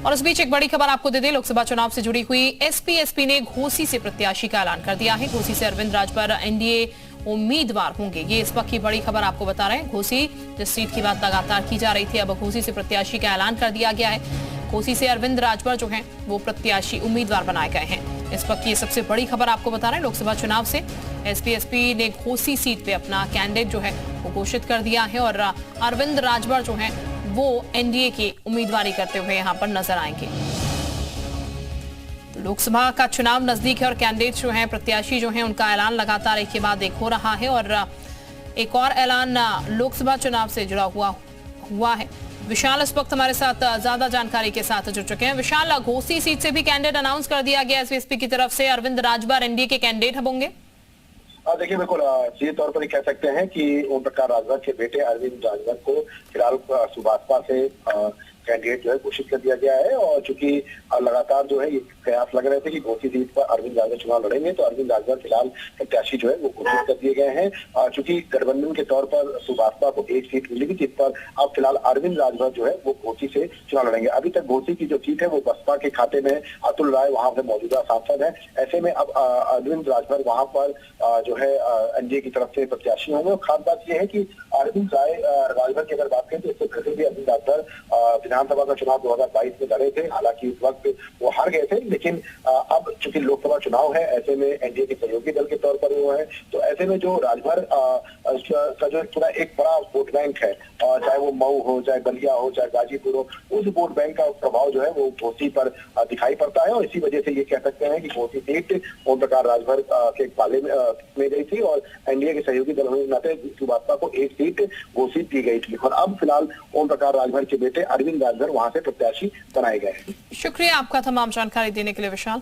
और इस बीच एक बड़ी खबर आपको दे दें, लोकसभा चुनाव से जुड़ी हुई। एसपी ने घोसी से प्रत्याशी का ऐलान कर दिया है। घोसी से अरविंद राजभर एनडीए उम्मीदवार होंगे, ये इस वक्त की बड़ी खबर आपको बता रहे हैं। घोसी जिस सीट की बात लगातार की जा रही थी, अब घोसी से प्रत्याशी का ऐलान कर दिया गया है। घोसी से अरविंद राजभर जो हैं वो प्रत्याशी उम्मीदवार बनाए गए हैं। इस वक्त की सबसे बड़ी खबर आपको बता रहे हैं, लोकसभा चुनाव से एसपी ने घोसी सीट पे अपना कैंडिडेट जो है वो घोषित कर दिया है और अरविंद राजभर जो है वो एनडीए की उम्मीदवारी करते हुए यहां पर नजर आएंगे। लोकसभा का चुनाव नजदीक है और कैंडिडेट जो हैं, प्रत्याशी जो हैं, उनका ऐलान लगातार एक के बाद एक हो रहा है और एक और ऐलान लोकसभा चुनाव से जुड़ा हुआ है। विशाल इस वक्त हमारे साथ ज्यादा जानकारी के साथ जुड़ चुके हैं। विशाल, घोसी सीट से भी कैंडिडेट अनाउंस कर दिया गया एसपी की तरफ से, अरविंद राजभर एनडीए के कैंडिडेट होंगे। देखिए, बिल्कुल सीधे तौर पर कह सकते हैं कि ओम प्रकाश राजभर के बेटे अरविंद राजभर को फिलहाल सुभाषपा से कैंडिडेट जो है घोषित कर दिया गया है। और चूंकि लगातार जो है ये प्रयास लग रहे थे कि घोसी सीट पर अरविंद राजभर चुनाव लड़ेंगे, तो अरविंद राजभर फिलहाल प्रत्याशी जो है वो घोषित कर दिए गए हैं। चूंकि गठबंधन के तौर पर सुभाषपा को एक सीट मिली थी, जिस पर अब फिलहाल अरविंद राजभर जो है वो घोसी से चुनाव लड़ेंगे। अभी तक घोसी की जो सीट है वो बसपा के खाते में, अतुल राय वहां से मौजूदा सांसद है। ऐसे में अब अरविंद राजभर वहां पर जो है एनडीए की तरफ से प्रत्याशी होंगे। और खास बात यह है कि अरविंद राजभर की अगर बात करें तो इससे पहले भी अरविंद राजभर विधानसभा का चुनाव 2022 में लड़े थे। हालांकि उस वक्त वो हार गए थे, लेकिन अब चूंकि लोकसभा चुनाव है, ऐसे में एनडीए के सहयोगी दल के तौर पर वो है, तो ऐसे में जो राजभर का जो पूरा एक बड़ा वोट बैंक है, चाहे वो मऊ हो, चाहे बलिया हो, चाहे गाजीपुर हो, उस वोट बैंक का प्रभाव जो है वो घोसी पर दिखाई पड़ता है। और इसी वजह से ये कह सकते हैं कि घोसी सीट ओम प्रकाश राजभर के पाले में गई थी और एनडीए के सहयोगी दल होने के नाते भाजपा को एक सीट घोषित की गई थी। और अब फिलहाल ओम प्रकाश राजभर के बेटे अरविंद राजभर वहां से प्रत्याशी बनाए गए हैं। शुक्रिया आपका तमाम जानकारी देने के लिए विशाल।